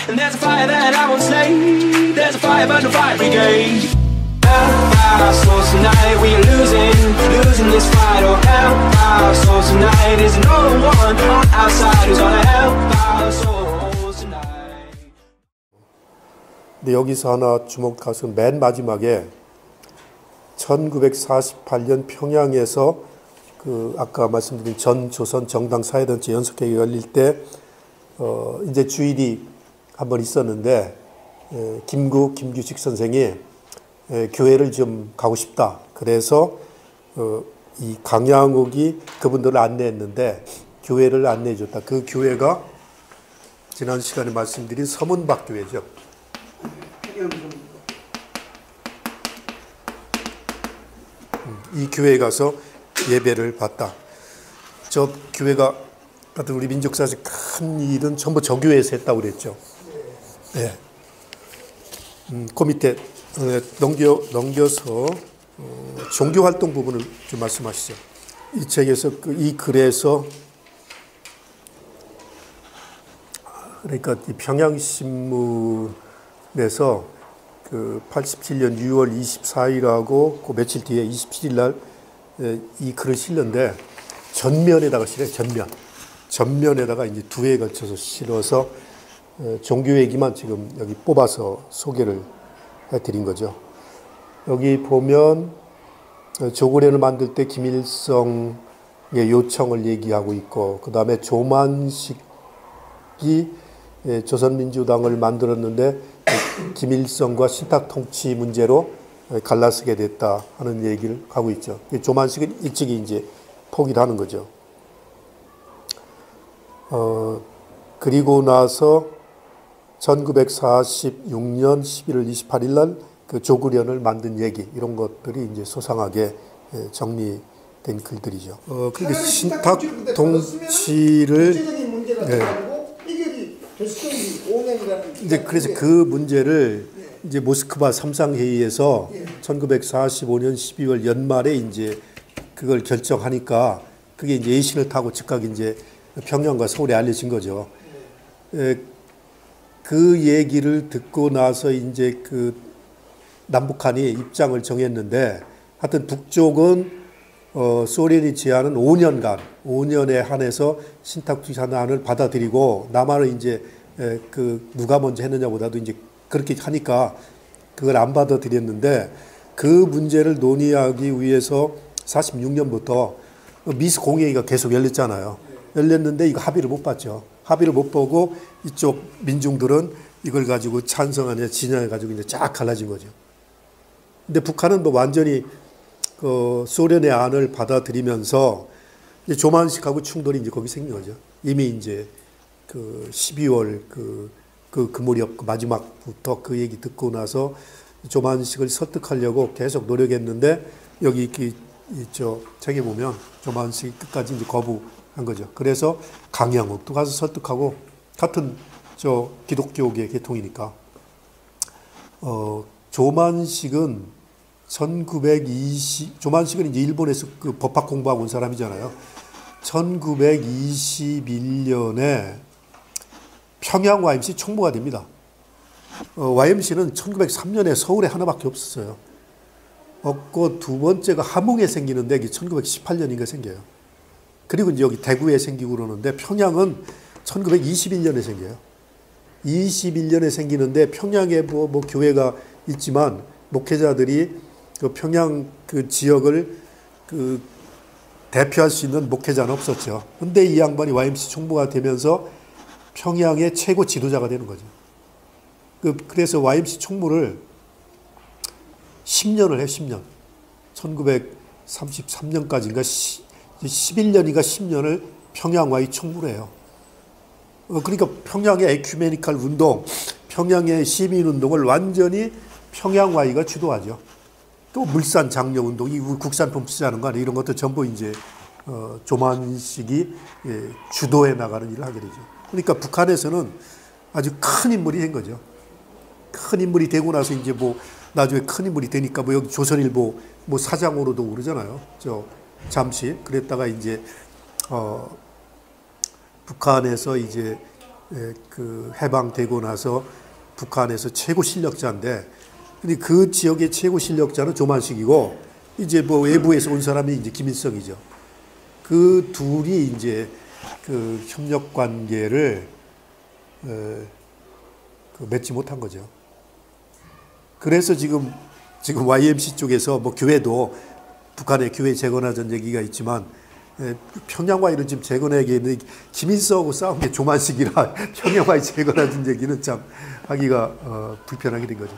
And there's a fire that I won't slay. There's a fire but no fire brigade. Help our souls tonight, we are losing this fight. Oh, help our souls tonight. There's no one on our side who's gonna help our souls tonight. 근데 여기서 하나 주목할 것은 맨 마지막에 1948년 평양에서 그 아까 말씀드린 전 조선 정당 사회단체 연석회의가 열릴 때 이제 주일이 한번 있었는데 김규식 선생이 교회를 좀 가고 싶다. 그래서 이 강양욱이 그분들을 안내했는데 교회를 안내해 줬다. 그 교회가 지난 시간에 말씀드린 서문박 교회죠. 이 교회에 가서 예배를 받다. 저 교회가 하여튼 우리 민족사에서 큰 일은 전부 저 교회에서 했다고 그랬죠. 네. 그 밑에 넘겨서 종교활동 부분을 좀 말씀하시죠. 이 책에서 이 글에서 그러니까 이 평양신문에서 그 87년 6월 24일하고 그 며칠 뒤에 27일 날 이 글을 실는데 전면에다가 실어요. 전면에다가 이제 두 회에 걸쳐서 실어서 종교 얘기만 지금 여기 뽑아서 소개를 해드린 거죠. 여기 보면 조국련을 만들 때 김일성의 요청을 얘기하고 있고, 그 다음에 조만식이 조선민주당을 만들었는데 김일성과 신탁통치 문제로 갈라서게 됐다 하는 얘기를 하고 있죠. 조만식은 일찍이 이제 포기를 하는 거죠. 그리고 나서 1946년 11월 28일 날 그 조국련을 만든 얘기, 이런 것들이 이제 소상하게 정리된 글들이죠. 그러니까 신탁통치를 이제 그래서 그 문제를 이제 모스크바 삼상회의에서 1945년 12월 연말에 이제 그걸 결정하니까 그게 이제 예신을 타고 즉각 이제 평양과 서울에 알려진 거죠. 그 얘기를 듣고 나서 이제 그 남북한이 입장을 정했는데, 하여튼 북쪽은 소련이 제안은 5년에 한해서 신탁투자안을 받아들이고, 남한은 이제 그 누가 먼저 했느냐보다도 이제 그렇게 하니까 그걸 안 받아들였는데, 그 문제를 논의하기 위해서 46년부터 미스 공회의가 계속 열렸잖아요. 열렸는데 이거 합의를 못 봤죠. 합의를 못 보고 이쪽 민중들은 이걸 가지고 찬성하냐 진영해 가지고 이제 쫙 갈라진 거죠. 근데 북한은 뭐 완전히 그 소련의 안을 받아들이면서 이제 조만식하고 충돌이 이제 거기 생긴 거죠. 이미 이제 그 12월 그 무렵 그 마지막부터 그 얘기 듣고 나서 조만식을 설득하려고 계속 노력했는데, 여기 저 책에 보면 조만식이 끝까지 이제 거부한 거죠. 그래서 강양욱도 가서 설득하고, 같은 저 기독교계 계통이니까. 조만식은 조만식은 이제 일본에서 그 법학 공부하고 온 사람이잖아요. 1921년에 평양 YMC 총무가 됩니다. YMC는 1903년에 서울에 하나밖에 없었어요. 없고 두 번째가 함흥에 생기는데 이게 1918년인가 생겨요. 그리고 이제 여기 대구에 생기고 그러는데, 평양은 1921년에 생겨요. 21년에 생기는데 평양에 뭐 교회가 있지만 목회자들이 그 평양 그 지역을 그 대표할 수 있는 목회자는 없었죠. 근데 이 양반이 YMC 총무가 되면서 평양의 최고 지도자가 되는 거죠. 그래서 YMC 총무를 10년을 해, 10년. 1933년까지인가 11년인가 10년을 평양 Y 총무를 해요. 그러니까 평양의 에큐메니칼 운동, 평양의 시민 운동을 완전히 평양 Y가 주도하죠. 또 물산 장려 운동, 이 국산품 투자하는 거 아니에요. 이런 것도 전부 이제 조만식이 주도해 나가는 일을 하게 되죠. 그러니까 북한에서는 아주 큰 인물이 된 거죠. 큰 인물이 되고 나서 이제 뭐 나중에 큰 인물이 되니까 뭐 여기 조선일보 뭐 사장으로도 오르잖아요. 잠시 그랬다가 이제 북한에서 이제 그 해방되고 나서 북한에서 최고 실력자인데, 근데 그 지역의 최고 실력자는 조만식이고, 이제 뭐 외부에서 온 사람이 이제 김일성이죠. 그 둘이 이제 그 협력 관계를 맺지 못한 거죠. 그래서 지금 YMC 쪽에서 뭐 교회도 북한의 교회 재건하자는 얘기가 있지만, 평양화이를 지금 재건하기에는 김일성하고 싸운 게 조만식이라 평양화이 재건하자는 얘기는 참 하기가 불편하게 된 거죠.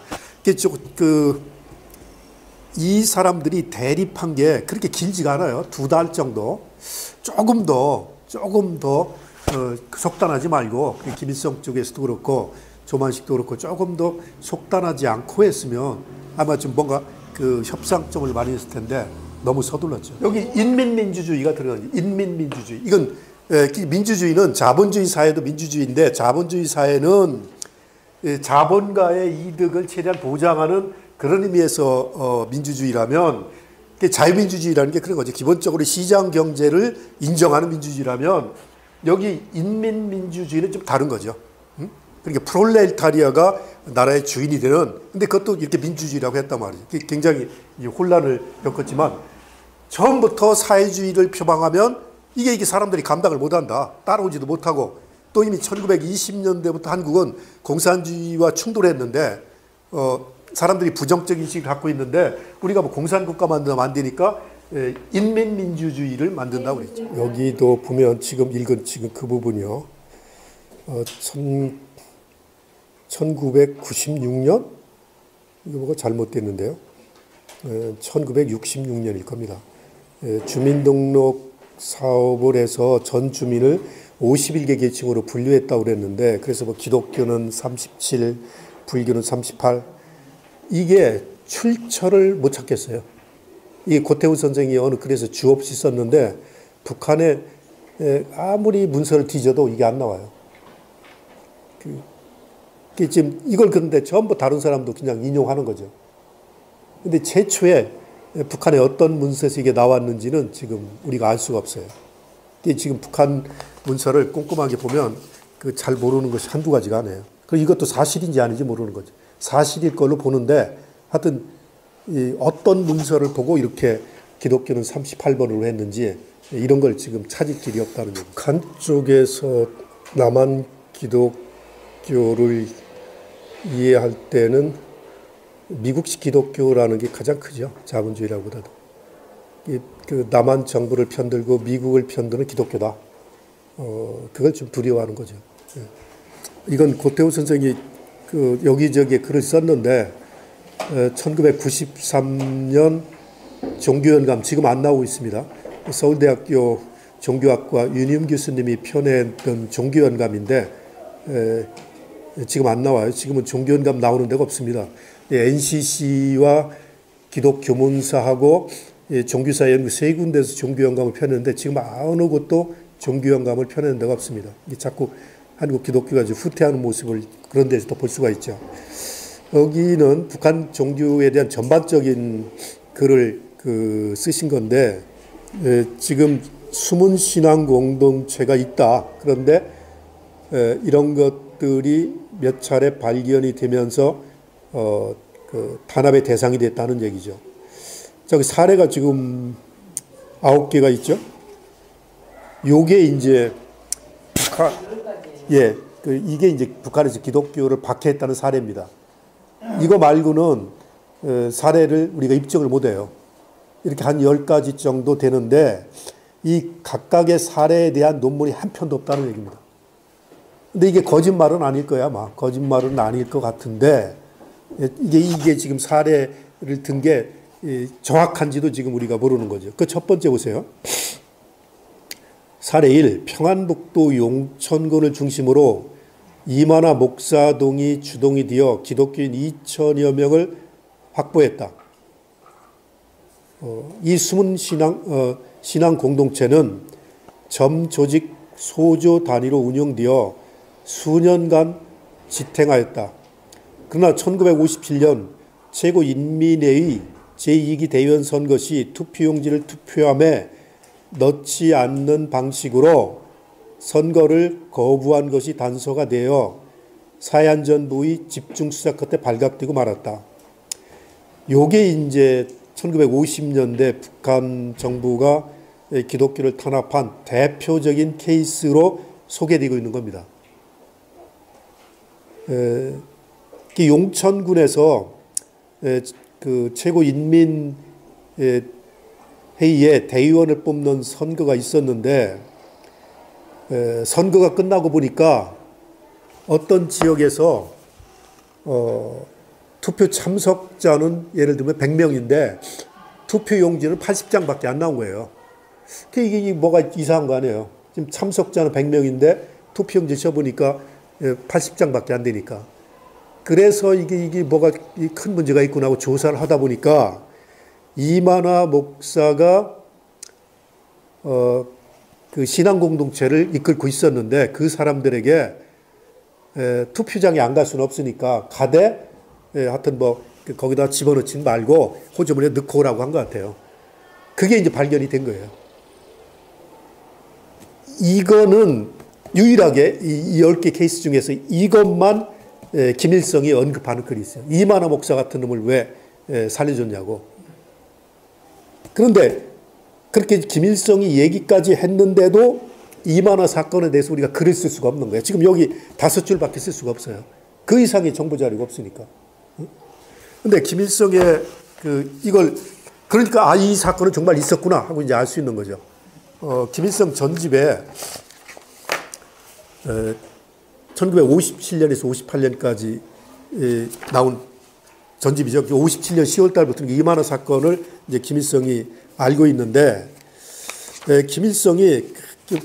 이 사람들이 대립한 게 그렇게 길지가 않아요. 2달 정도. 조금 더 속단하지 말고, 김일성 쪽에서도 그렇고 조만식도 그렇고 조금 더 속단하지 않고 했으면 아마 좀 뭔가 그 협상점을 마련했을 텐데 너무 서둘렀죠. 여기 인민민주주의가 들어가요. 인민민주주의. 이건 민주주의는 자본주의 사회도 민주주의인데, 자본주의 사회는 자본가의 이득을 최대한 보장하는 그런 의미에서 민주주의라면, 자유민주주의라는 게 그런 거죠. 기본적으로 시장 경제를 인정하는 민주주의라면, 여기 인민민주주의는 좀 다른 거죠. 그러니까 프롤레타리아가 나라의 주인이 되는, 근데 그것도 이렇게 민주주의라고 했단 말이죠. 굉장히 혼란을 겪었지만, 처음부터 사회주의를 표방하면 이게 사람들이 감당을 못한다. 따라오지도 못하고, 또 이미 1920년대부터 한국은 공산주의와 충돌했는데, 사람들이 부정적 인식을 갖고 있는데, 우리가 뭐 공산국가 만들면 안 되니까 인민민주주의를 만든다고 그랬죠. 여기도 보면 지금 읽은 그 부분이요. 1996년? 이거 뭐가 잘못됐는데요. 1966년일 겁니다. 주민등록 사업을 해서 전 주민을 51개 계층으로 분류했다고 그랬는데, 그래서 뭐 기독교는 37, 불교는 38, 이게 출처를 못 찾겠어요. 이게 고태우 선생이 어느 글에서 주 없이 썼는데, 북한에 아무리 문서를 뒤져도 이게 안 나와요. 지금 이걸 그런데 전부 다른 사람도 그냥 인용하는 거죠. 근데 최초에 북한의 어떤 문서에서 이게 나왔는지는 지금 우리가 알 수가 없어요. 지금 북한 문서를 꼼꼼하게 보면 잘 모르는 것이 한두 가지가 아니에요. 그리고 이것도 사실인지 아닌지 모르는 거죠. 사실일 걸로 보는데, 하여튼 어떤 문서를 보고 이렇게 기독교는 38번으로 했는지 이런 걸 지금 찾을 길이 없다는 얘기죠. 북한 쪽에서 남한 기독교를 이해할 때는 미국식 기독교라는 게 가장 크죠. 자본주의라보다도. 그 남한 정부를 편들고 미국을 편드는 기독교다. 그걸 좀 두려워하는 거죠. 이건 고태우 선생이 여기저기에 글을 썼는데, 1993년 종교연감, 지금 안 나오고 있습니다. 서울대학교 종교학과 윤희움 교수님이 펴냈던 종교연감인데, 지금 안 나와요. 지금은 종교연감 나오는 데가 없습니다. NCC와 기독교문사하고 종교사연구 세 군데에서 종교연감을 펴냈는데, 지금 어느 곳도 종교연감을 펴내는 데가 없습니다. 자꾸 한국 기독교가 후퇴하는 모습을 그런 데서도 볼 수가 있죠. 여기는 북한 종교에 대한 전반적인 글을 쓰신 건데, 지금 숨은 신앙 공동체가 있다. 그런데 이런 것들이 몇 차례 발견이 되면서 탄압의 대상이 됐다는 얘기죠. 저기 사례가 지금 9개가 있죠. 요게 이제 북한, 이게 이제 북한에서 기독교를 박해했다는 사례입니다. 이거 말고는 사례를 우리가 입증을 못해요. 이렇게 한 10가지 정도 되는데, 이 각각의 사례에 대한 논문이 한 편도 없다는 얘기입니다. 근데 이게 거짓말은 아닐 거야, 아마. 거짓말은 아닐 것 같은데, 이게 지금 사례를 든 게 정확한지도 지금 우리가 모르는 거죠. 그 첫 번째 보세요. 사례 1. 평안북도 용천군을 중심으로 이만화 목사동이 주동이 되어 기독교인 2천여 명을 확보했다. 이 숨은 신앙 공동체는 점조직 소조 단위로 운영되어 수년간 지탱하였다. 그러나 1957년 최고인민회의 제2기 대의원 선거 시 투표용지를 투표함에 넣지 않는 방식으로 선거를 거부한 것이 단서가 되어 사얀전부의 집중수사 끝에 발각되고 말았다. 요게 이제 1950년대 북한 정부가 기독교를 탄압한 대표적인 케이스로 소개되고 있는 겁니다. 용천군에서 그 최고인민회의에 대의원을 뽑는 선거가 있었는데 선거가 끝나고 보니까 어떤 지역에서 투표 참석자는 예를 들면 100명인데 투표용지는 80장밖에 안 나온 거예요. 이게 뭐가 이상한 거 아니에요. 지금 참석자는 100명인데 투표용지 쳐보니까 80장밖에 안 되니까. 그래서 이게 뭐가 큰 문제가 있구나 하고 조사를 하다 보니까 이만화 목사가 그 신앙 공동체를 이끌고 있었는데 그 사람들에게 투표장에 안 갈 수는 없으니까 가되 하여튼 뭐 거기다 집어넣지 말고 호주머니에 넣고 오라고 한 것 같아요. 그게 이제 발견이 된 거예요. 이거는 유일하게 이 10개 케이스 중에서 이것만 김일성이 언급하는 글이 있어요. 이만화 목사 같은 놈을 왜 살려줬냐고. 그런데 그렇게 김일성이 얘기까지 했는데도 이만화 사건에 대해서 우리가 글을 쓸 수가 없는 거예요. 지금 여기 5줄밖에 쓸 수가 없어요. 그 이상의 정보 자료가 없으니까. 근데 김일성의 이걸 그러니까 이 사건은 정말 있었구나 하고 이제 알 수 있는 거죠. 김일성 전집에 1957년에서 58년까지 나온 전집이죠. 57년 10월 달부터 이만화 사건을 이제 김일성이 알고 있는데 김일성이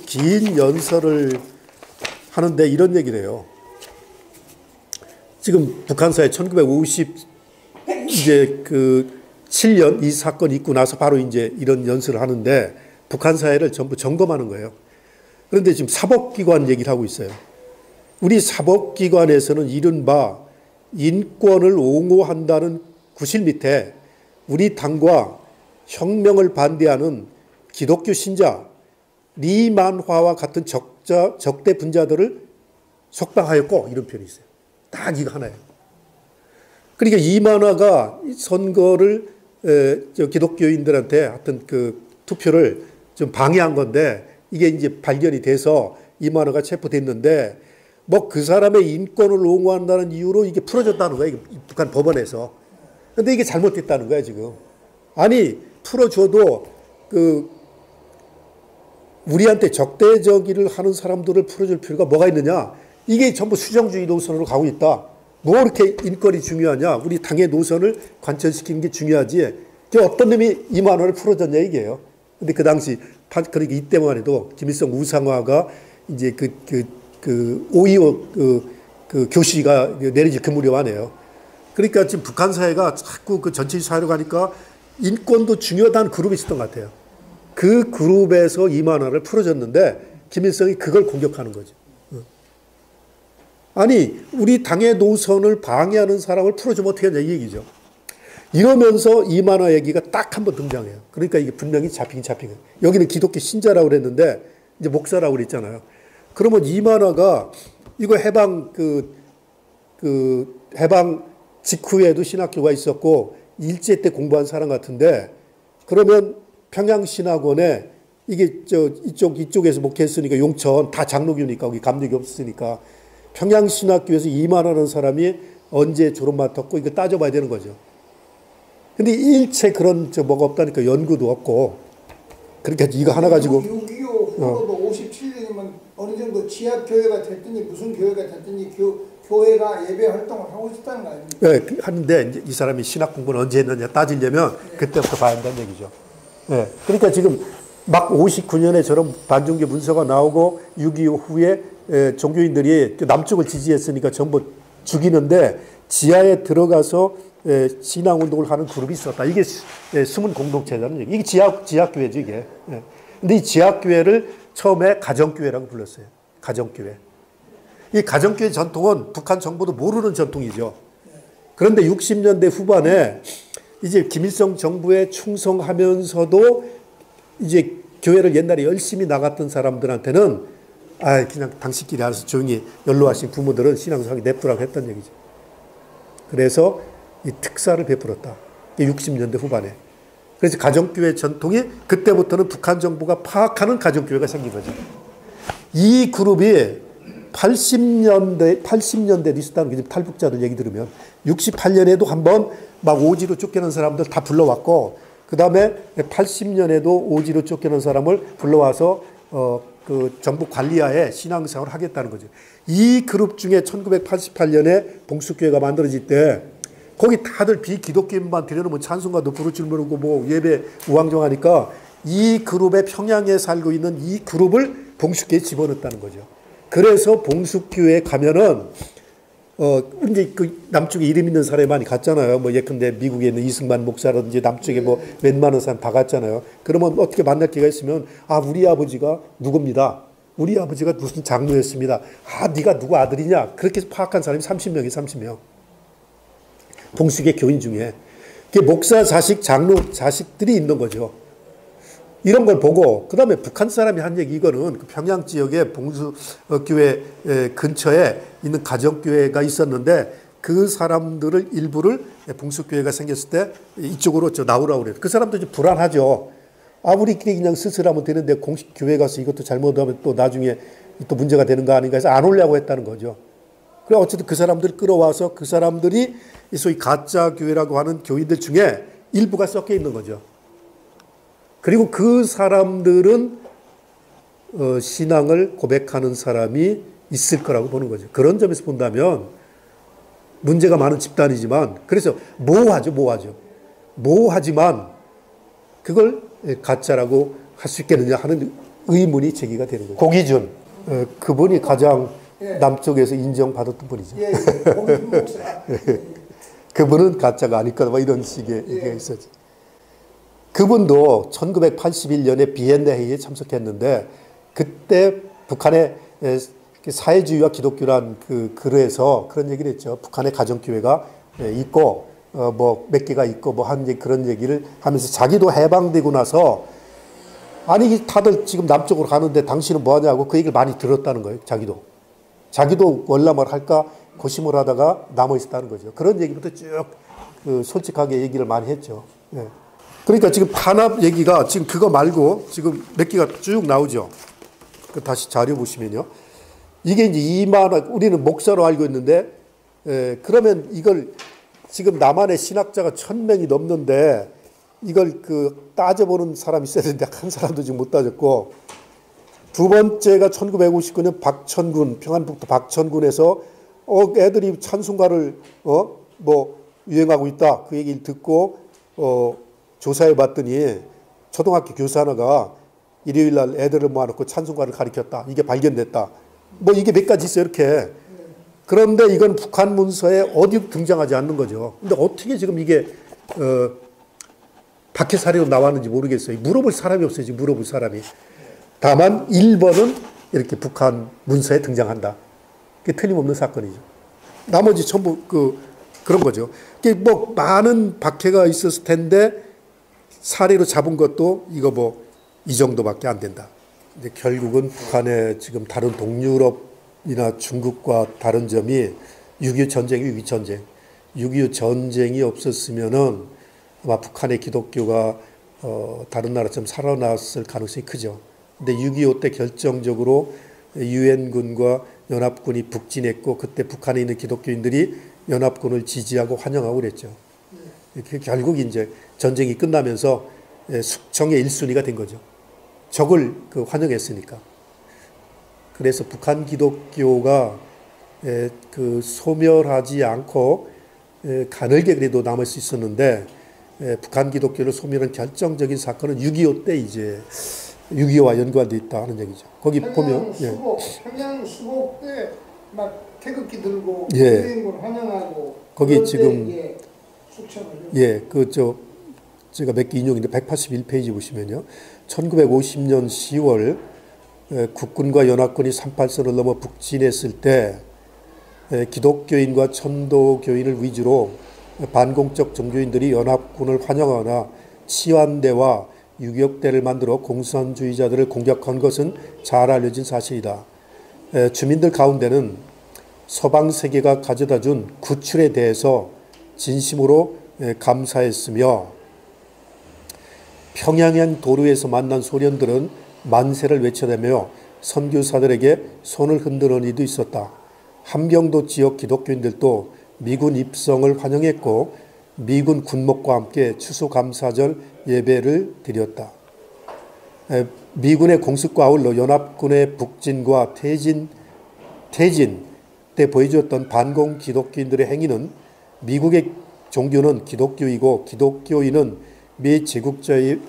긴 연설을 하는데 이런 얘기를 해요. 지금 북한사에 1957년 이 사건이 있고 나서 바로 이제 이런 연설을 하는데 북한 사회를 전부 점검하는 거예요. 그런데 지금 사법기관 얘기를 하고 있어요. 우리 사법기관에서는 이른바 인권을 옹호한다는 구실 밑에 우리 당과 혁명을 반대하는 기독교 신자 리만화와 같은 적대 분자들을 석방하였고 이런 표현이 있어요. 딱 이거 하나예요. 그러니까 이만화가 선거를 기독교인들한테 하여튼 그 투표를 좀 방해한 건데 이게 이제 발견이 돼서 이만화가 체포됐는데 뭐 그 사람의 인권을 옹호한다는 이유로 이게 풀어졌다는 거예요. 북한 법원에서. 근데 이게 잘못됐다는 거야 지금. 아니 풀어줘도 우리한테 적대적이를 하는 사람들을 풀어줄 필요가 뭐가 있느냐. 이게 전부 수정주의 노선으로 가고 있다. 뭐 이렇게 인권이 중요하냐. 우리 당의 노선을 관철시키는 게 중요하지. 어떤 놈이 이만화를 풀어줬냐 이게요. 근데 그 당시 그러니까 이때만 해도 김일성 우상화가 이제 그5.25 교시가 내려질 그 무렵 아니에요. 그러니까 지금 북한 사회가 자꾸 그 전체주의 사회로 가니까 인권도 중요하다는 그룹이 있었던 것 같아요. 그 그룹에서 이만화를 풀어줬는데 김일성이 그걸 공격하는 거죠. 아니 우리 당의 노선을 방해하는 사람을 풀어주면 어떻게 하냐 이 얘기죠. 이러면서 이만화 얘기가 딱 한 번 등장해요. 그러니까 이게 분명히 잡히긴 잡힌 거예요. 여기는 기독교 신자라고 그랬는데 이제 목사라고 그랬잖아요. 그러면 이만화가 이거 해방 해방 직후에도 신학교가 있었고 일제 때 공부한 사람 같은데 그러면 평양신학원에 이게 이쪽에서 목회했으니까 용천 다 장로교니까 거기 감독이 없으니까 평양신학교에서 이만화라는 사람이 언제 졸업 맡았고 이거 따져봐야 되는 거죠. 근데 일체 그런 뭐가 없다니까 연구도 없고 그러니까 이거 하나 가지고 6.25 후로도 57년이면 어느 정도 지하교회가 됐더니 무슨 교회가 됐더니 교회가 예배 활동을 하고 있다는 거 아닙니까? 네, 하는데 이제 이 사람이 신학 공부는 언제 했느냐 따지려면 그때부터 봐야 한다는 얘기죠. 네, 그러니까 지금 막 59년에 저런 반종교 문서가 나오고 6.25 후에 종교인들이 남쪽을 지지했으니까 전부 죽이는데 지하에 들어가서 신앙운동을 하는 그룹이 있었다. 이게 숨은 공동체라는 얘기. 이게 지하교회죠, 이게. 근데 이 지하교회를 처음에 가정교회라고 불렀어요. 가정교회. 이 가정교회 전통은 북한 정부도 모르는 전통이죠. 그런데 60년대 후반에 이제 김일성 정부에 충성하면서도 이제 교회를 옛날에 열심히 나갔던 사람들한테는 아, 그냥 당신끼리 알아서 조용히 연로하신 부모들은 신앙생활 냅두라고 했던 얘기죠. 그래서 이 특사를 베풀었다. 60년대 후반에. 그래서 가정교회 전통이 그때부터는 북한 정부가 파악하는 가정교회가 생긴 거죠. 이 그룹이 80년대 리스트하는 탈북자들 얘기 들으면 68년에도 한번 막 오지로 쫓겨난 사람들 다 불러왔고, 그 다음에 80년에도 오지로 쫓겨난 사람을 불러와서 그 정부 관리하에 신앙생활을 하겠다는 거죠. 이 그룹 중에 1988년에 봉숙교회가 만들어질 때 거기 다들 비기독교인만 들여놓으면 찬송가도 부를 줄 모르고 뭐 예배 우왕정하니까 이 그룹의 평양에 살고 있는 이 그룹을 봉숙교회에 집어넣었다는 거죠. 그래서 봉숙교회에 가면은 이제 그 남쪽에 이름 있는 사람이 많이 갔잖아요. 뭐 예컨대 미국에 있는 이승만 목사라든지 남쪽에 뭐 웬만한 사람 다 갔잖아요. 그러면 어떻게 만날 기회가 있으면 아, 우리 아버지가 누굽니다. 우리 아버지가 무슨 장로였습니다. 아, 네가 누구 아들이냐. 그렇게 파악한 사람이 30명이 30명. 봉숙의 교인 중에. 그게 목사 자식, 장로 자식들이 있는 거죠. 이런 걸 보고, 그 다음에 북한 사람이 한 얘기, 이거는 그 평양 지역에 봉수교회 근처에 있는 가정교회가 있었는데 그 사람들을 일부를 봉수교회가 생겼을 때 이쪽으로 나오라고 그래요. 그 사람도 좀 불안하죠. 아, 우리끼리 그냥 스스로하면 되는데 공식 교회 가서 이것도 잘못하면 또 나중에 또 문제가 되는 거 아닌가 해서 안 오려고 했다는 거죠. 그래 어쨌든 그 사람들 끌어와서 그 사람들이 소위 가짜 교회라고 하는 교인들 중에 일부가 섞여 있는 거죠. 그리고 그 사람들은 신앙을 고백하는 사람이 있을 거라고 보는 거죠. 그런 점에서 본다면 문제가 많은 집단이지만, 그래서 모호하지만 그걸 가짜라고 할 수 있겠느냐 하는 의문이 제기가 되는 거죠. 고기준, 그분이 가장 남쪽에서 인정받았던 분이죠. 고기준 목사. 그분은 가짜가 아닐 거다, 뭐 이런 식의 얘기가 있었죠. 그분도 1981년에 비엔나 회의에 참석했는데 그때 북한의 사회주의와 기독교란 그 글에서 그런 얘기를 했죠. 북한의 가정교회가 있고 뭐 몇 개가 있고 뭐 한 그런 얘기를 하면서 자기도 해방되고 나서 아니 다들 지금 남쪽으로 가는데 당신은 뭐 하냐고 그 얘기를 많이 들었다는 거예요. 자기도 월남을 할까 고심을 하다가 남아 있었다는 거죠. 그런 얘기부터 쭉 솔직하게 얘기를 많이 했죠. 예. 그러니까 지금 탄압 얘기가 지금 그거 말고 지금 몇 개가 쭉 나오죠. 다시 자료 보시면요. 이게 이제 우리는 목사로 알고 있는데, 그러면 이걸 지금 남한의 신학자가 1000명이 넘는데 이걸 따져보는 사람이 있어야 되는데 한 사람도 지금 못 따졌고, 두 번째가 1959년 박천군, 평안북도 박천군에서 애들이 찬송가를 뭐 유행하고 있다. 그 얘기를 듣고 조사해 봤더니 초등학교 교사 하나가 일요일 날 애들을 모아놓고 찬송가를 가르쳤다. 이게 발견됐다. 뭐 이게 몇 가지 있어요, 이렇게. 그런데 이건 북한 문서에 어디 등장하지 않는 거죠. 근데 어떻게 지금 이게 박해 사례로 나왔는지 모르겠어요. 물어볼 사람이 없어요, 지금 물어볼 사람이. 다만 1번은 이렇게 북한 문서에 등장한다. 그게 틀림없는 사건이죠. 나머지 전부 그런 거죠. 뭐 많은 박해가 있었을 텐데 사례로 잡은 것도 이거 뭐 이 정도밖에 안 된다. 근데 결국은 북한의 지금 다른 동유럽이나 중국과 다른 점이 6.25 전쟁이 6.25 전쟁이 없었으면은 아마 북한의 기독교가 다른 나라처럼 살아났을 가능성이 크죠. 근데 6.25 때 결정적으로 유엔군과 연합군이 북진했고 그때 북한에 있는 기독교인들이 연합군을 지지하고 환영하고 그랬죠. 결국 이제 전쟁이 끝나면서 숙청의 1순위가 된 거죠. 적을 환영했으니까. 그래서 북한 기독교가 소멸하지 않고 가늘게 그래도 남을 수 있었는데 북한 기독교를 소멸한 결정적인 사건은 6.25 때 이제 6.25와 연관되어 있다 하는 얘기죠. 거기 보면 평양 수복 때 막 태극기 들고 예. 유엔군 환영하고 거기 지금 숙청을 제가 몇 개 인용인데 181페이지 보시면요. 1950년 10월 국군과 연합군이 38선을 넘어 북진했을 때 기독교인과 천도교인을 위주로 반공적 종교인들이 연합군을 환영하거나 치환대와 유격대를 만들어 공산주의자들을 공격한 것은 잘 알려진 사실이다. 주민들 가운데는 서방 세계가 가져다 준 구출에 대해서 진심으로 감사했으며 평양행 도로에서 만난 소련들은 만세를 외쳐대며 선교사들에게 손을 흔드는 이도 있었다. 함경도 지역 기독교인들도 미군 입성을 환영했고 미군 군목과 함께 추수감사절 예배를 드렸다. 미군의 공습과 아울러 연합군의 북진과 퇴진 때 보여주었던 반공 기독교인들의 행위는 미국의 종교는 기독교이고 기독교인은 미 제국주의자의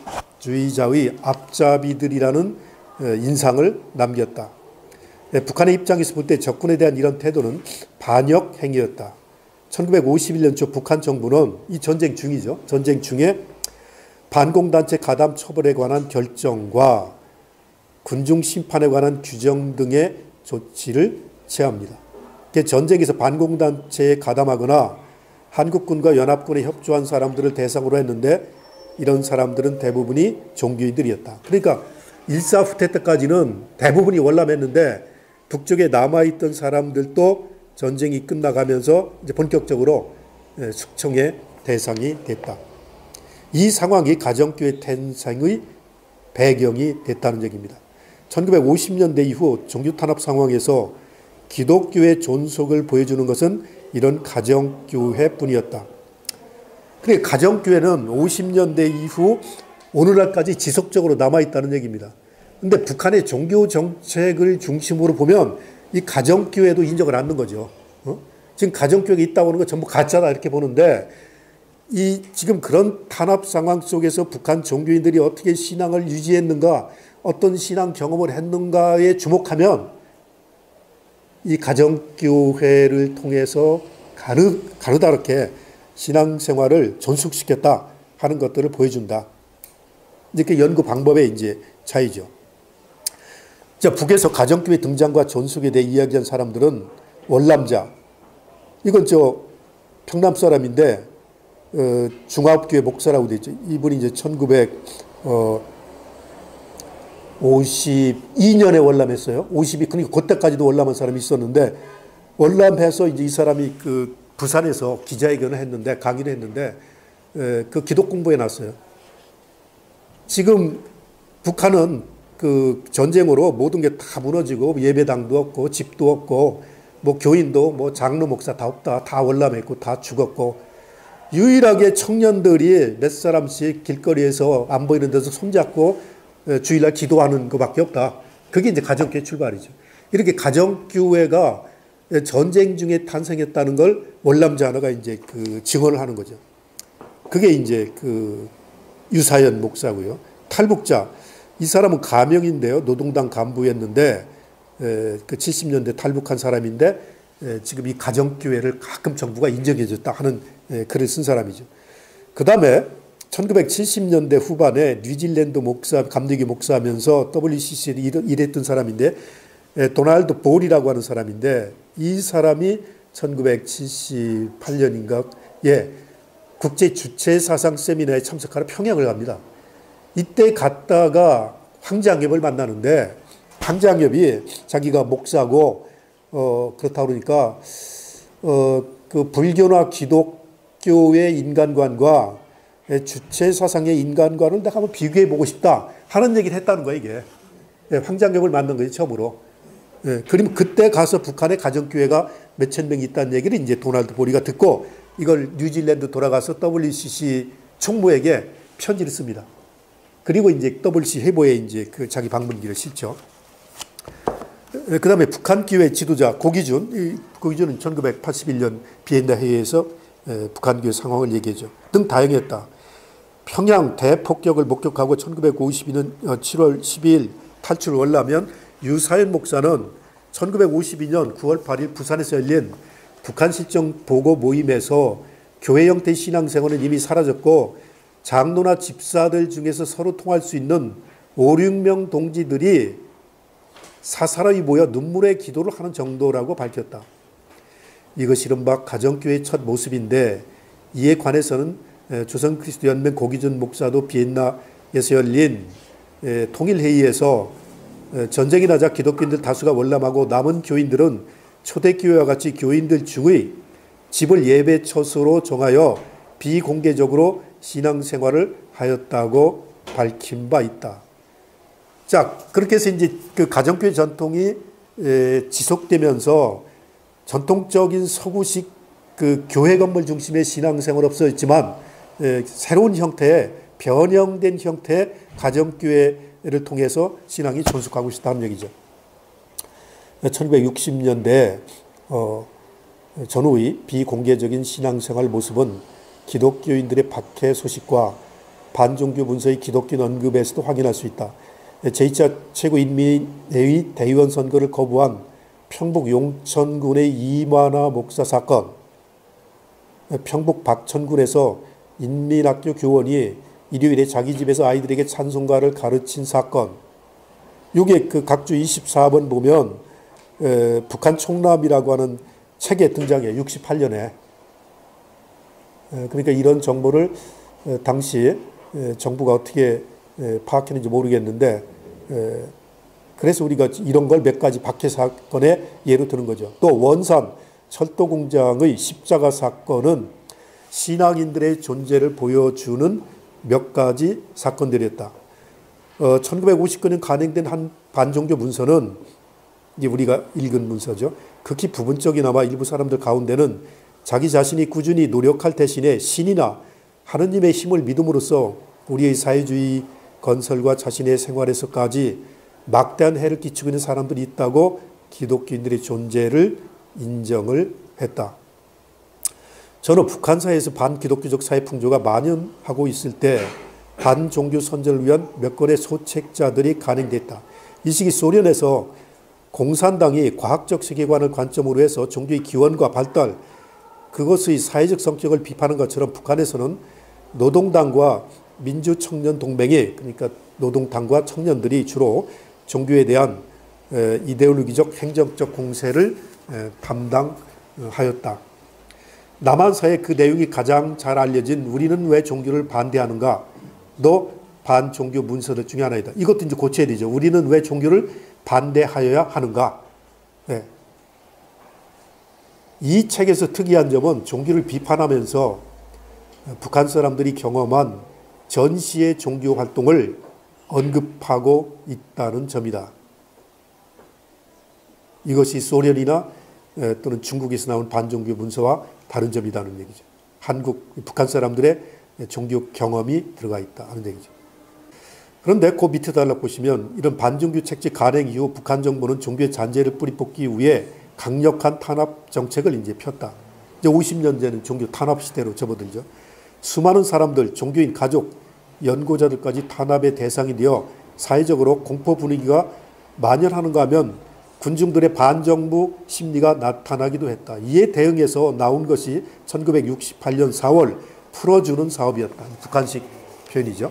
앞잡이들이라는 인상을 남겼다. 북한의 입장에서 볼 때 적군에 대한 이런 태도는 반역 행위였다. 1951년 초 북한 정부는 이 전쟁 중이죠. 전쟁 중에 반공단체 가담 처벌에 관한 결정과 군중 심판에 관한 규정 등의 조치를 취합니다. 전쟁에서 반공단체에 가담하거나 한국군과 연합군에 협조한 사람들을 대상으로 했는데 이런 사람들은 대부분이 종교인들이었다. 그러니까 일사후퇴 때까지는 대부분이 월남했는데 북쪽에 남아있던 사람들도 전쟁이 끝나가면서 이제 본격적으로 숙청의 대상이 됐다. 이 상황이 가정교회 탄생의 배경이 됐다는 얘기입니다. 1950년대 이후 종교탄압 상황에서 기독교의 존속을 보여주는 것은 이런 가정교회뿐이었다. 그러니까 가정교회는 50년대 이후 오늘날까지 지속적으로 남아있다는 얘기입니다. 그런데 북한의 종교 정책을 중심으로 보면 이 가정교회도 인정을 않는 거죠. 지금 가정교회가 있다고 하는 건 전부 가짜다 이렇게 보는데 이 지금 그런 탄압 상황 속에서 북한 종교인들이 어떻게 신앙을 유지했는가, 어떤 신앙 경험을 했는가에 주목하면 이 가정교회를 통해서 가느다랗게 신앙생활을 존속시켰다 하는 것들을 보여준다. 이렇게 연구 방법의 이제 차이죠. 자, 북에서 가정교회 등장과 존속에 대해 이야기한 사람들은 월남자, 이건 평남 사람인데 중화업교회 목사라고 되어 있죠. 이분이 이제 1952년에 월남했어요. 그러니까 그때까지도 월남한 사람이 있었는데 월남해서 이제 이 사람이 그 부산에서 기자회견을 했는데 강의를 했는데 그 기독 공부해 놨어요. 지금 북한은 그 전쟁으로 모든 게 다 무너지고 예배당도 없고 집도 없고 뭐 교인도 뭐 장로 목사 다 없다. 다 월남했고 다 죽었고 유일하게 청년들이 몇 사람씩 길거리에서 안 보이는 데서 손잡고 주일날 기도하는 것밖에 없다. 그게 이제 가정교회 출발이죠. 이렇게 가정교회가 전쟁 중에 탄생했다는 걸 월남자 하나가 이제 그 증언을 하는 거죠. 그게 이제 그 유사연 목사고요. 탈북자, 이 사람은 가명인데요. 노동당 간부였는데 그 70년대 탈북한 사람인데 지금 이 가정교회를 가끔 정부가 인정해줬다 하는 글을 쓴 사람이죠. 그 다음에 1970년대 후반에 뉴질랜드 감리교 목사하면서 WCC에 일했던 사람인데 도널드 볼이라고 하는 사람인데 이 사람이 1978년인가에 국제 주체 사상 세미나에 참석하러 평양을 갑니다. 이때 갔다가 황장엽을 만나는데 황장엽이 자기가 목사고 그렇다 그러니까 그 불교나 기독교의 인간관과 주체 사상의 인간관을 내가 한번 비교해 보고 싶다 하는 얘기를 했다는 거예요, 이게. 황장엽을 만난 거예요, 처음으로. 그러면 그때 가서 북한의 가정교회가 몇천 명이 있다는 얘기를 이제 도널드 보리가 듣고 이걸 뉴질랜드 돌아가서 WCC 총무에게 편지를 씁니다. 그리고 이제 WCC 해보에 이제 그 자기 방문기를 싣죠. 그 다음에 북한 교회 지도자 고기준은 1981년 비엔나 회의에서 북한 교회 상황을 얘기하죠. 등 다양했다. 평양 대폭격을 목격하고 1952년 7월 12일 탈출 월남한 유사연 목사는 1952년 9월 8일 부산에서 열린 북한 실정 보고 모임에서 교회 형태의 신앙생활은 이미 사라졌고 장로나 집사들 중에서 서로 통할 수 있는 5, 6명 동지들이 사사로이 모여 눈물의 기도를 하는 정도라고 밝혔다. 이것이 이른바 가정교회의 첫 모습인데 이에 관해서는 조선그리스도연맹 고기준 목사도 비엔나에서 열린 통일회의에서 전쟁이 나자 기독교인들 다수가 월남하고 남은 교인들은 초대교회와 같이 교인들 중의 집을 예배 처소로 정하여 비공개적으로 신앙생활을 하였다고 밝힌 바 있다. 자, 그렇게 해서 이제 그 가정교회 전통이 지속되면서 전통적인 서구식 그 교회 건물 중심의 신앙생활 없어졌지만 새로운 형태의 변형된 형태의 가정교회를 통해서 신앙이 존속하고 있다는 얘기죠. 1960년대 전후의 비공개적인 신앙생활 모습은 기독교인들의 박해 소식과 반종교 문서의 기독교 언급에서도 확인할 수 있다. 제2차 최고인민회의 대의원 선거를 거부한 평북 용천군의 이만화 목사 사건, 평북 박천군에서 인민학교 교원이 일요일에 자기 집에서 아이들에게 찬송가를 가르친 사건, 이게 그 각주 24번 보면 북한 총남이라고 하는 책에 등장해요. 68년에. 그러니까 이런 정보를 당시 정부가 어떻게 파악했는지 모르겠는데, 그래서 우리가 이런 걸 몇 가지 박해 사건의 예로 드는 거죠. 또 원산 철도공장의 십자가 사건은 신앙인들의 존재를 보여주는 몇 가지 사건들이었다. 1959년 간행된 한 반종교 문서는 이제 우리가 읽은 문서죠. 극히 부분적이나마 일부 사람들 가운데는 자기 자신이 꾸준히 노력할 대신에 신이나 하느님의 힘을 믿음으로써 우리의 사회주의 건설과 자신의 생활에서까지 막대한 해를 끼치고 있는 사람들이 있다고 기독교인들의 존재를 인정을 했다. 저는 북한 사회에서 반기독교적 사회 풍조가 만연하고 있을 때 반종교 선전을 위한 몇 건의 소책자들이 간행됐다. 이 시기 소련에서 공산당이 과학적 세계관을 관점으로 해서 종교의 기원과 발달, 그것의 사회적 성격을 비판하는 것처럼 북한에서는 노동당과 민주청년동맹이, 그러니까 노동당과 청년들이 주로 종교에 대한 이데올로기적 행정적 공세를 담당하였다. 남한 사회 그 내용이 가장 잘 알려진 우리는 왜 종교를 반대하는가? 너 반종교 문서들 중에 하나이다. 이것도 이제 고쳐야 되죠. 우리는 왜 종교를 반대하여야 하는가? 네. 이 책에서 특이한 점은 종교를 비판하면서 북한 사람들이 경험한 전시의 종교 활동을 언급하고 있다는 점이다. 이것이 소련이나 또는 중국에서 나온 반종교 문서와 다른 점이라는 얘기죠. 북한 사람들의 종교 경험이 들어가 있다 하는 얘기죠. 그런데 그 밑에 달라 보시면 이런 반종교 책지 간행 이후 북한 정부는 종교의 잔재를 뿌리 뽑기 위해 강력한 탄압 정책을 이제 폈다. 이제 50년째는 종교 탄압 시대로 접어들죠. 수많은 사람들, 종교인 가족, 연구자들까지 탄압의 대상이 되어 사회적으로 공포 분위기가 만연하는가 하면 군중들의 반정부 심리가 나타나기도 했다. 이에 대응해서 나온 것이 1968년 4월 풀어주는 사업이었다. 북한식 표현이죠.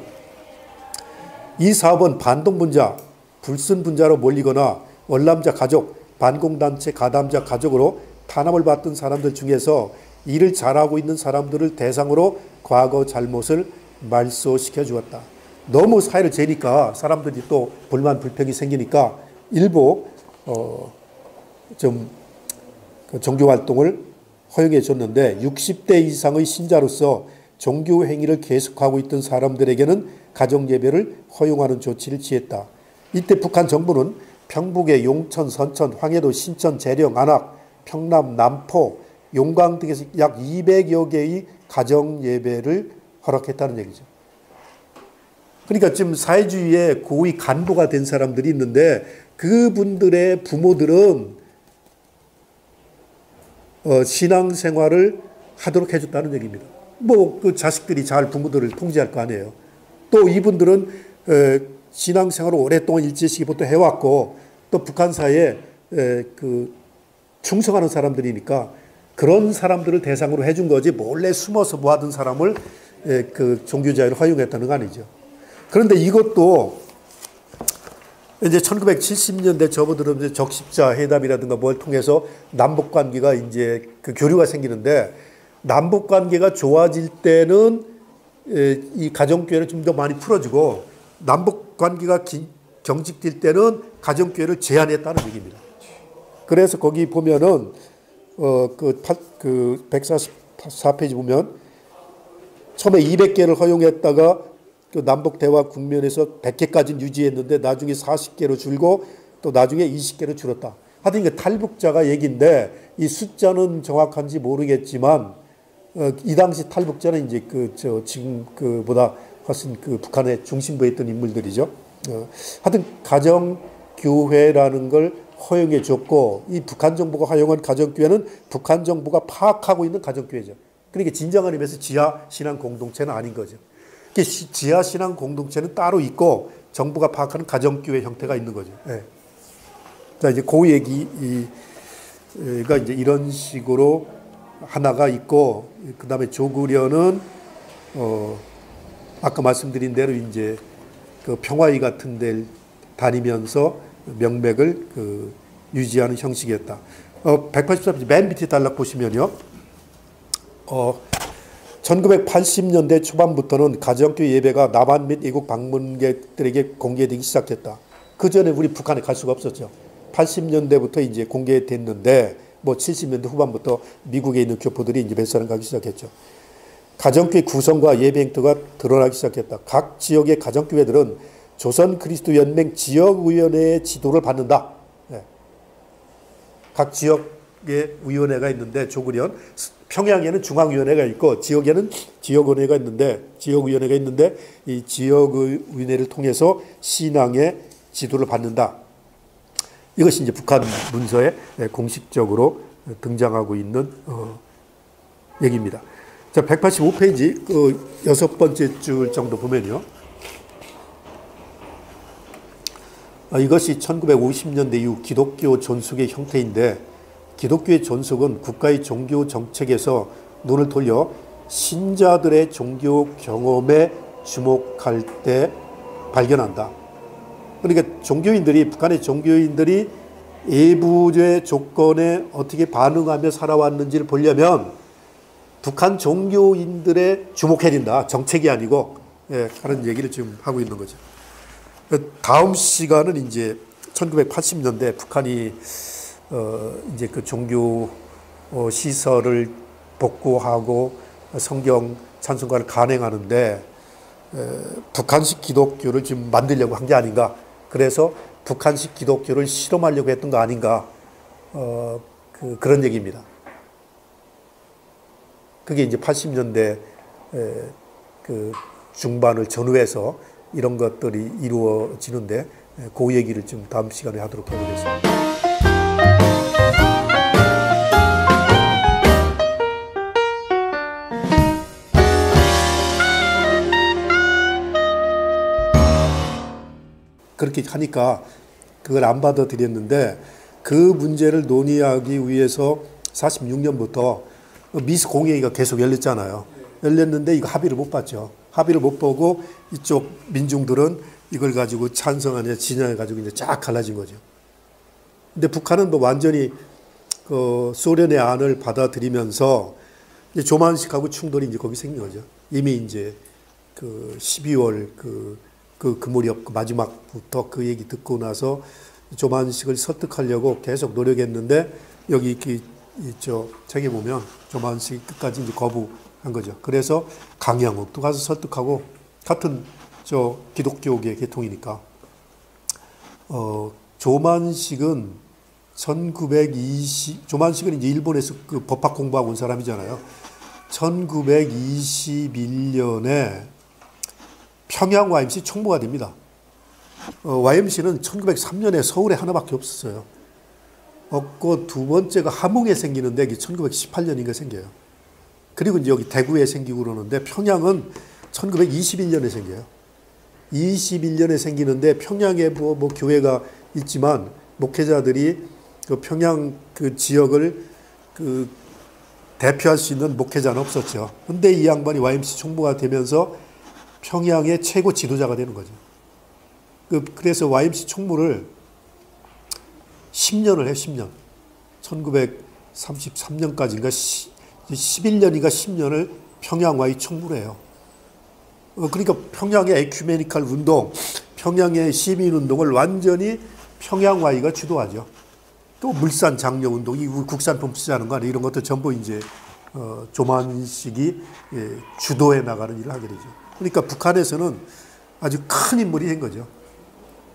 이 사업은 반동분자, 불순분자로 몰리거나 월남자 가족, 반공단체 가담자 가족으로 탄압을 받던 사람들 중에서 일을 잘하고 있는 사람들을 대상으로 과거 잘못을 말소시켜 주었다. 너무 사회를 재니까 사람들이 또 불만 불평이 생기니까 일부 좀 종교 활동을 허용해 줬는데 60대 이상의 신자로서 종교 행위를 계속하고 있던 사람들에게는 가정 예배를 허용하는 조치를 취했다. 이때 북한 정부는 평북의 용천, 선천, 황해도, 신천, 재령, 안악, 평남, 남포, 용강 등에서 약 200여 개의 가정 예배를 허락했다는 얘기죠. 그러니까 지금 사회주의의 고위 간부가 된 사람들이 있는데 그분들의 부모들은 신앙생활을 하도록 해줬다는 얘기입니다. 뭐 그 자식들이 잘 부모들을 통제할 거 아니에요. 또 이분들은 신앙생활을 오랫동안 일제시기부터 해왔고 또 북한 사회에 충성하는 사람들이니까 그런 사람들을 대상으로 해준 거지 몰래 숨어서 모아둔 사람을 그 종교자유를 허용했다는 거 아니죠. 그런데 이것도 이제 1970년대 접어들면 적십자 회담이라든가 뭘 통해서 남북 관계가 이제 그 교류가 생기는데 남북 관계가 좋아질 때는 이 가정교회를 좀 더 많이 풀어주고 남북 관계가 경직될 때는 가정교회를 제한했다는 얘기입니다. 그래서 거기 보면은 그 144페이지 보면 처음에 200개를 허용했다가 그 남북 대화 국면에서 100개까지는 유지했는데 나중에 40개로 줄고 또 나중에 20개로 줄었다. 하여튼 이게 탈북자가 얘기인데 이 숫자는 정확한지 모르겠지만 이 당시 탈북자는 이제 지금 그보다 훨씬 북한의 중심부에 있던 인물들이죠. 하여튼 가정교회라는 걸 허용해 줬고 이 북한 정부가 허용한 가정교회는 북한 정부가 파악하고 있는 가정교회죠. 그러니까 진정한 의미에서 지하신앙 공동체는 아닌 거죠. 지하신앙 공동체는 따로 있고 정부가 파악하는 가정교회 형태가 있는 거죠. 네. 자, 이제 그 얘기가 이제 이런 식으로 하나가 있고, 그 다음에 조구려는, 아까 말씀드린 대로 이제 그 평화위 같은 데를 다니면서 명맥을 유지하는 형식이었다. 183페이지 맨 밑에 단락 보시면요. 1980년대 초반부터는 가정교회 예배가 남한 및 외국 방문객들에게 공개되기 시작했다. 그 전에 우리 북한에 갈 수가 없었죠. 80년대부터 이제 공개됐는데, 뭐 70년대 후반부터 미국에 있는 교포들이 이제 몇 사람 가기 시작했죠. 가정교회 구성과 예배 행태가 드러나기 시작했다. 각 지역의 가정교회들은 조선 그리스도 연맹 지역위원회의 지도를 받는다. 네. 각 지역에 위원회가 있는데 조구련 평양에는 중앙위원회가 있고 지역에는 지역위원회가 있는데 이 지역위원회를 통해서 신앙의 지도를 받는다. 이것이 이제 북한 문서에 공식적으로 등장하고 있는 얘기입니다. 자, 185페이지 그 6번째 줄 정도 보면요. 이것이 1950년대 이후 기독교 존속의 형태인데 기독교의 존속은 국가의 종교 정책에서 눈을 돌려 신자들의 종교 경험에 주목할 때 발견한다. 그러니까 북한의 종교인들이 예부의 조건에 어떻게 반응하며 살아왔는지를 보려면 북한 종교인들의 주목해야 된다. 정책이 아니고, 하는 얘기를 지금 하고 있는 거죠. 다음 시간은 이제 1980년대 북한이 이제 그 종교 시설을 복구하고 성경 찬송가를 간행하는데 북한식 기독교를 지금 만들려고 한 게 아닌가. 그래서 북한식 기독교를 실험하려고 했던 거 아닌가. 그런 얘기입니다. 그게 이제 80년대 그 중반을 전후해서 이런 것들이 이루어지는데 그 얘기를 좀 다음 시간에 하도록 해보겠습니다. 그렇게 하니까 그걸 안 받아들였는데 그 문제를 논의하기 위해서 46년부터 미스 공회의가 계속 열렸잖아요. 열렸는데 이거 합의를 못 봤죠. 합의를 못 보고 이쪽 민중들은 이걸 가지고 찬성하냐 진영해가지고 이제 쫙 갈라진 거죠. 근데 북한은 뭐 완전히 그 소련의 안을 받아들이면서 이제 조만식하고 충돌이 이제 거기 생긴 거죠. 이미 이제 그 12월 그 무렵 그 마지막부터 그 얘기 듣고 나서 조만식을 설득하려고 계속 노력했는데 여기 책에 보면 조만식이 끝까지 이제 거부한 거죠. 그래서 강양욱도 가서 설득하고 같은 기독교계 계통이니까 조만식은 조만식은 이제 일본에서 그 법학 공부하고 온 사람이잖아요. 1921년에 평양 YMC 총무가 됩니다. YMC는 1903년에 서울에 하나밖에 없었어요. 없고 두 번째가 함흥에 생기는데 이게 1918년인가 생겨요. 그리고 이제 여기 대구에 생기고 그러는데 평양은 1921년에 생겨요. 21년에 생기는데 평양에 뭐 교회가 있지만 목회자들이 그 평양 그 지역을 그 대표할 수 있는 목회자는 없었죠. 근데 이 양반이 YMC 총무가 되면서 평양의 최고 지도자가 되는 거죠. 그래서 YMC 총무를 10년을 해, 10년. 1933년까지인가 11년인가 10년을 평양 Y 총무를 해요. 그러니까 평양의 에큐메니칼 운동, 평양의 시민 운동을 완전히 평양와이가 주도하죠. 또 물산 장려 운동, 이 국산품 쓰자는 거 아니에요. 이런 것도 전부 이제 조만식이 주도해 나가는 일을 하게 되죠. 그러니까 북한에서는 아주 큰 인물이 된 거죠.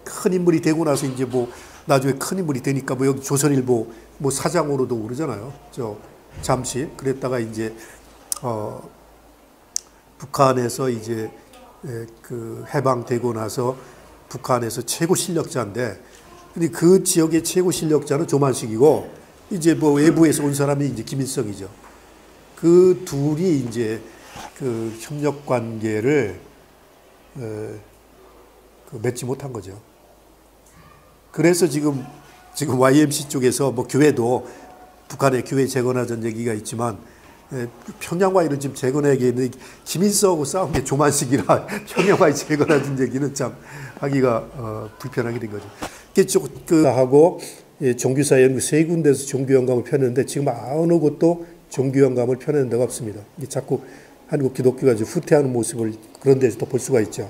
큰 인물이 되고 나서 이제 뭐 나중에 큰 인물이 되니까 뭐 여기 조선일보 뭐 사장으로도 오르잖아요. 잠시 그랬다가 이제 북한에서 이제 그 해방되고 나서 북한에서 최고 실력자인데, 근데 그 지역의 최고 실력자는 조만식이고 이제 뭐 외부에서 온 사람이 이제 김일성이죠. 그 둘이 이제 그 협력 관계를 맺지 못한 거죠. 그래서 지금 YMC 쪽에서 뭐 교회도 북한의 교회 재건하자는 얘기가 있지만 평양와이를 지금 재건하기에는 김일성하고 싸운 게 조만식이라 평양와이 재건하자는 얘기는 참 하기가 불편하게 된 거죠. 하고 종교사회는 세 군데에서 종교연감을 펴냈는데 지금 어느 곳도 종교연감을 펴내는 데가 없습니다. 자꾸 한국 기독교가 후퇴하는 모습을 그런 데서도 볼 수가 있죠.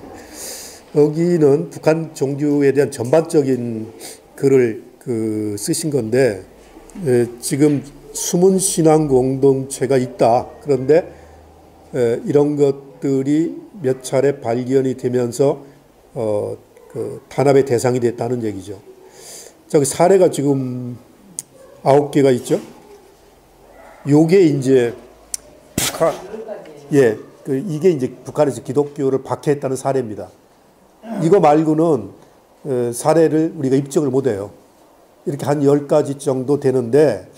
여기는 북한 종교에 대한 전반적인 글을 쓰신 건데, 지금 숨은 신앙 공동체가 있다. 그런데 이런 것들이 몇 차례 발견이 되면서 탄압의 대상이 됐다는 얘기죠. 저기 사례가 지금 9개가 있죠. 요게 이제 이게 이제 북한에서 기독교를 박해했다는 사례입니다. 이거 말고는 사례를 우리가 입증을 못해요. 이렇게 한 10가지 정도 되는데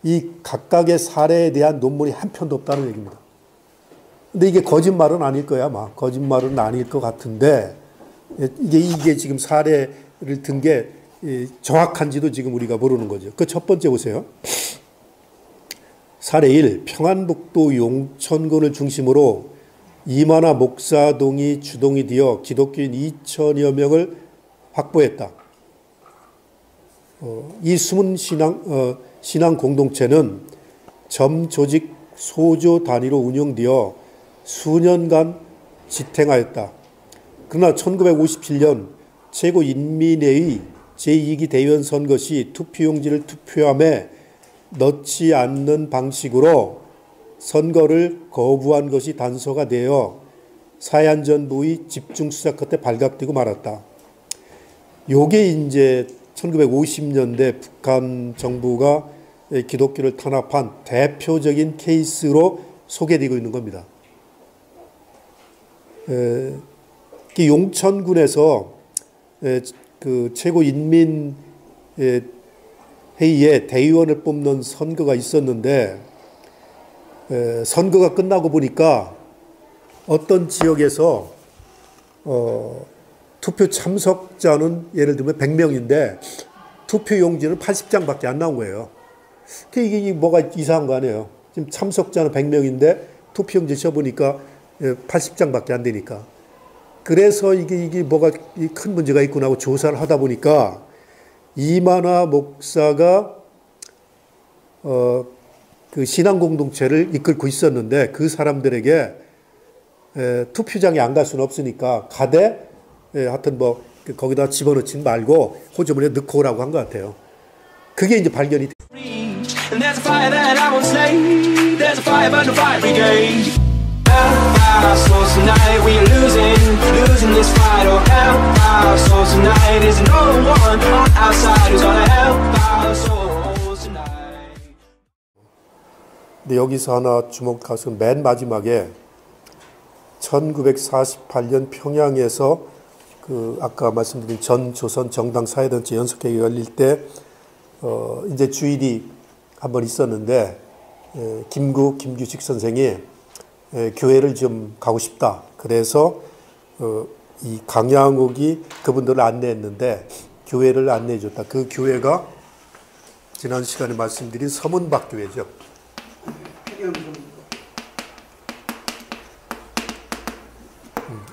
이 각각의 사례에 대한 논문이 한 편도 없다는 얘기입니다. 근데 이게 거짓말은 아닐 거야, 아마. 거짓말은 아닐 것 같은데 이게 지금 사례를 든 게 정확한지도 지금 우리가 모르는 거죠. 그 첫 번째 보세요. 사례 1. 평안북도 용천군을 중심으로 이만화 목사동이 주동이 되어 기독교인 2천여 명을 확보했다. 이 숨은 신앙 공동체는 점조직 소조 단위로 운영되어 수년간 지탱하였다. 그러나 1957년 최고인민회의 제2기 대의원 선거 시 투표용지를 투표함에 넣지 않는 방식으로 선거를 거부한 것이 단서가 되어 사회안전부의 집중수사 끝에 발각되고 말았다. 요게 이제 1950년대 북한 정부가 기독교를 탄압한 대표적인 케이스로 소개되고 있는 겁니다. 용천군에서 그 최고인민회의에 대의원을 뽑는 선거가 있었는데 선거가 끝나고 보니까 어떤 지역에서 투표 참석자는 예를 들면 100명인데 투표용지는 80장밖에 안 나온 거예요. 이게 뭐가 이상한 거 아니에요. 지금 참석자는 100명인데 투표용지 쳐보니까 80장밖에 안 되니까. 그래서 이게 뭐가 큰 문제가 있구나 하고 조사를 하다 보니까 이만화 목사가 그 신앙 공동체를 이끌고 있었는데 그 사람들에게 투표장에 안 갈 수는 없으니까 가되 하여튼 뭐 거기다 집어넣지 말고 호주머니에 넣고 오라고 한 것 같아요. 그게 이제 발견이 돼요. 근데 여기서 하나 주목할 것은 맨 마지막에 1948년 평양에서 그 아까 말씀드린 전 조선 정당 사회단체 연석회의가 열릴 때 이제 주일이 한번 있었는데 김규식 선생이 교회를 좀 가고 싶다. 그래서 이 강양욱이 그분들을 안내했는데 교회를 안내해 줬다. 그 교회가 지난 시간에 말씀드린 서문박교회죠.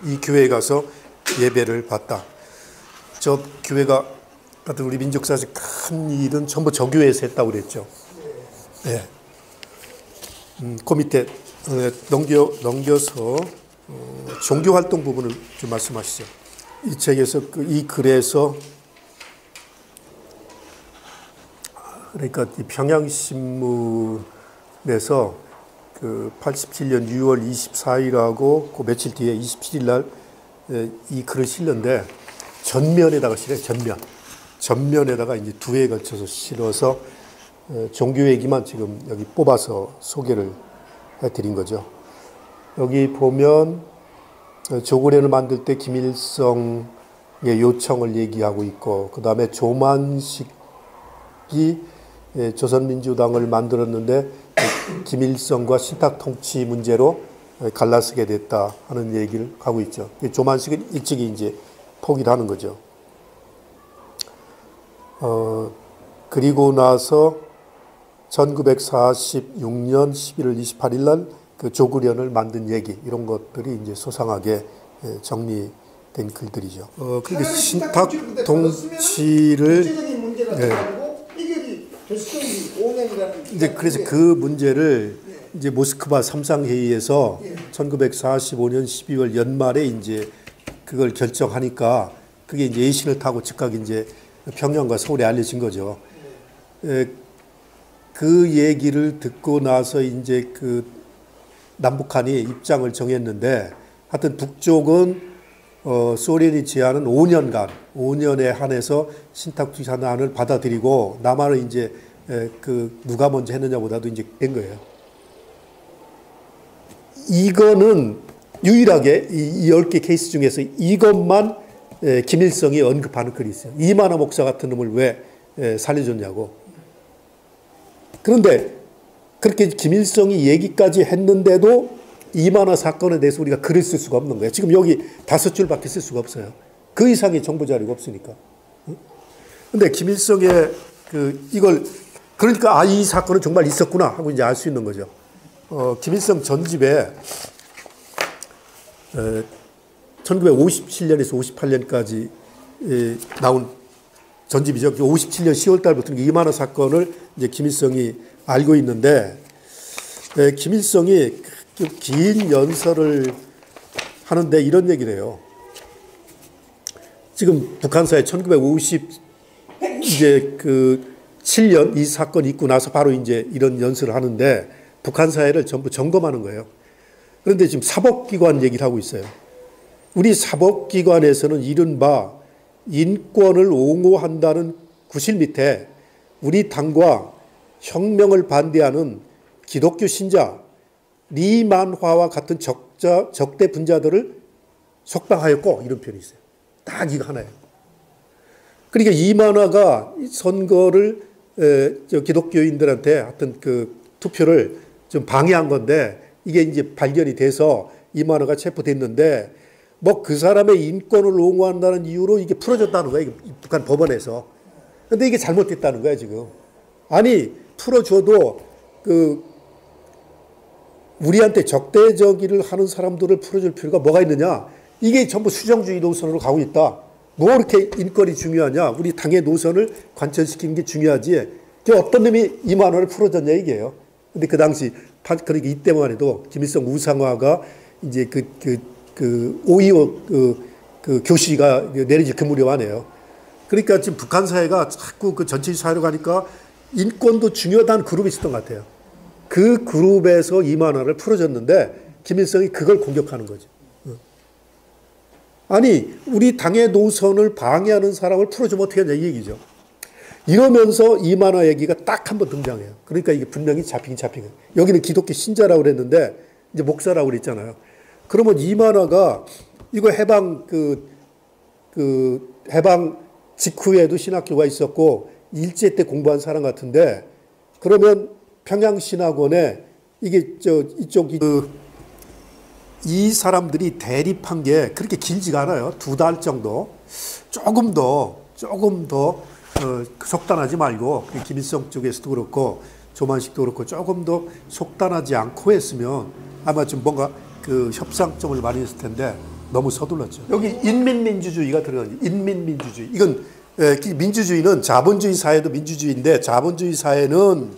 이 교회에 가서 예배를 받다. 저 교회가 하여튼 우리 민족사에서 큰 일은 전부 저 교회에서 했다고 그랬죠. 네. 그 밑에 넘겨서 종교활동 부분을 좀 말씀하시죠. 이 책에서 이 글에서 그러니까 이 평양신문에서 그 87년 6월 24일하고 그 며칠 뒤에 27일 날 이 글을 실는데 전면에다가 실어요. 전면에다가 이제 두 회에 걸쳐서 실어서 종교 얘기만 지금 여기 뽑아서 소개를 해드린 거죠. 여기 보면 조국련을 만들 때 김일성의 요청을 얘기하고 있고, 그 다음에 조만식이 조선민주당을 만들었는데 김일성과 신탁통치 문제로 갈라서게 됐다 하는 얘기를 하고 있죠. 조만식은 일찍이 이제 포기를 하는 거죠. 그리고 나서 1946년 11월 28일 날 그 조국련을 만든 얘기, 이런 것들이 이제 소상하게 정리된 글들이죠. 그리고 신탁통치를 구체적인 문제가 아니고 해결이 됐을 5년이라는 이제 그래서 그 문제를 이제 모스크바 삼상회의에서 1945년 12월 연말에 이제 그걸 결정하니까 그게 이제 외신을 타고 즉각 이제 평양과 서울에 알려진 거죠. 그 얘기를 듣고 나서 이제 그 남북한이 입장을 정했는데, 하여튼 북쪽은 소련이 제안은 5년에 한해서 신탁투자안을 받아들이고, 남한은 이제 그 누가 먼저 했느냐보다도 이제 된 거예요. 이거는 유일하게 이 10개 케이스 중에서 이것만 김일성이 언급하는 글이 있어요. 이만화 목사 같은 놈을 왜 살려줬냐고. 그런데 그렇게 김일성이 얘기까지 했는데도 이만화 사건에 대해서 우리가 글을 쓸 수가 없는 거예요. 지금 여기 5줄밖에 쓸 수가 없어요. 그 이상의 정보 자료가 없으니까. 근데 김일성의 이걸, 그러니까 이 사건은 정말 있었구나 하고 이제 알 수 있는 거죠. 김일성 전집에 1957년에서 58년까지 나온 전집이죠. 57년 10월 달부터 이만화 사건을 이제 김일성이 알고 있는데, 김일성이 긴 연설을 하는데 이런 얘기를 해요. 지금 북한사에 1957년 이 사건이 있고 나서 바로 이제 이런 연설을 하는데, 북한사회를 전부 점검하는 거예요. 그런데 지금 사법기관 얘기를 하고 있어요. 우리 사법기관에서는 이른바 인권을 옹호한다는 구실 밑에 우리 당과 혁명을 반대하는 기독교 신자 리만화와 같은 적대 분자들을 속방하였고, 이런 표현이 있어요. 딱 이거 하나예요. 그러니까 이만화가 선거를 기독교인들한테 하여튼 그 투표를 좀 방해한 건데, 이게 이제 발견이 돼서 이만화가 체포됐는데, 뭐 그 사람의 인권을 옹호한다는 이유로 이게 풀어졌다는 거예요. 북한 법원에서. 근데 이게 잘못됐다는 거야, 지금. 아니, 풀어줘도 우리한테 적대적이를 하는 사람들을 풀어줄 필요가 뭐가 있느냐. 이게 전부 수정주의 노선으로 가고 있다. 뭐 이렇게 인권이 중요하냐. 우리 당의 노선을 관철시키는 게 중요하지. 어떤 놈이 이만화를 풀어줬냐, 이게요. 근데 그 당시, 그러니까 이때만 해도 김일성 우상화가 이제 오이오 교시가 내리지 그 무렵 안에요. 그러니까 지금 북한 사회가 자꾸 그 전체주의 사회로 가니까 인권도 중요하다는 그룹이 있었던 것 같아요. 그 그룹에서 이만화를 풀어줬는데 김일성이 그걸 공격하는 거죠. 아니, 우리 당의 노선을 방해하는 사람을 풀어주면 어떻게 하냐, 이 얘기죠. 이러면서 이만화 얘기가 딱 한 번 등장해요. 그러니까 이게 분명히 잡히긴 잡힌 거예요. 여기는 기독교 신자라고 그랬는데 이제 목사라고 그랬잖아요. 그러면 이만화가 이거 해방 해방 직후에도 신학교가 있었고 일제 때 공부한 사람 같은데, 그러면 평양신학원에 이게 이 사람들이 대립한 게 그렇게 길지가 않아요. 2달 정도. 조금 더 속단하지 말고, 김일성 쪽에서도 그렇고 조만식도 그렇고 조금 더 속단하지 않고 했으면 아마 좀 뭔가 그 협상점을 마련했을 텐데 너무 서둘렀죠. 여기 인민민주주의가 들어가요. 인민민주주의. 이건 민주주의는 자본주의 사회도 민주주의인데, 자본주의 사회는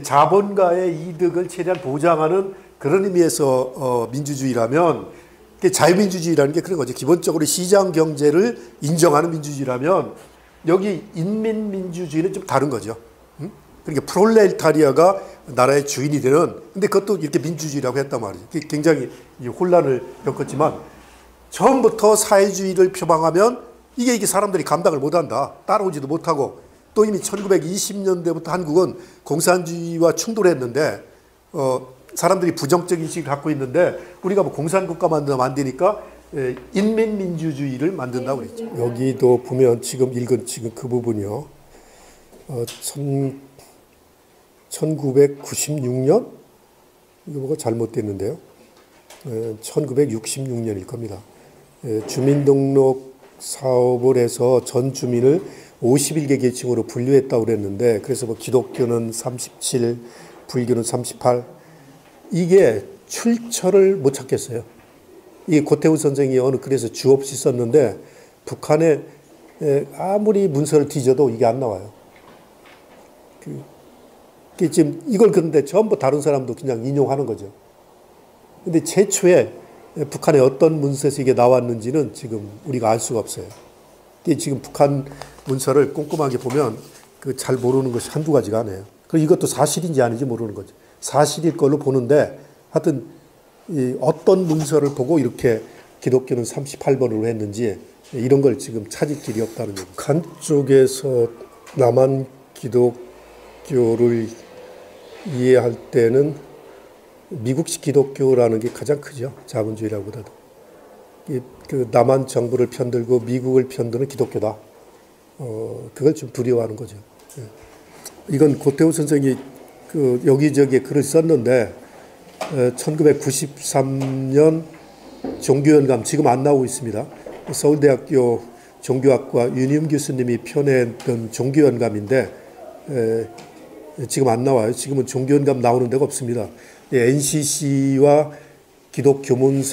자본가의 이득을 최대한 보장하는 그런 의미에서 민주주의라면, 자유민주주의라는 게 그런 거죠. 기본적으로 시장 경제를 인정하는 민주주의라면, 여기 인민민주주의는 좀 다른 거죠. 그러니까 프롤레타리아가 나라의 주인이 되는, 근데 그것도 이렇게 민주주의라고 했단 말이죠. 굉장히 혼란을 겪었지만 처음부터 사회주의를 표방하면 이게 사람들이 감당을 못한다. 따라오지도 못하고, 또 이미 1920년대부터 한국은 공산주의와 충돌했는데 사람들이 부정적인 인식을 갖고 있는데 우리가 뭐 공산국가 만드니까 인민민주주의를 만든다고 그랬죠. 여기도 보면 지금 읽은 그 부분이요. 1996년? 이거 뭐가 잘못됐는데요. 1966년일 겁니다. 주민등록 사업을 해서 전 주민을 51개 계층으로 분류했다고 그랬는데, 그래서 뭐 기독교는 37, 불교는 38, 이게 출처를 못 찾겠어요. 이 고태우 선생이 어느 글에서 주 없이 썼는데 북한에 아무리 문서를 뒤져도 이게 안 나와요. 지금 이걸 그런데 전부 다른 사람도 그냥 인용하는 거죠. 근데 최초에 북한의 어떤 문서에서 이게 나왔는지는 지금 우리가 알 수가 없어요. 지금 북한 문서를 꼼꼼하게 보면 잘 모르는 것이 한두 가지가 아니에요. 그리고 이것도 사실인지 아닌지 모르는 거죠. 사실일 걸로 보는데 하여튼 어떤 문서를 보고 이렇게 기독교는 38번으로 했는지 이런 걸 지금 찾을 길이 없다는 거죠. 북한 쪽에서 남한 기독교를 이해할 때는 미국식 기독교라는 게 가장 크죠. 자본주의라보다도. 그 남한 정부를 편들고 미국을 편드는 기독교다. 그걸 좀 두려워하는 거죠. 이건 고태우 선생이 여기저기에 글을 썼는데 1993년 종교연감, 지금 안 나오고 있습니다. 서울대학교 종교학과 윤희움 교수님이 펴냈던 종교연감인데 지금 안 나와요. 지금은 종교연감 나오는 데가 없습니다. NCC와 기독교문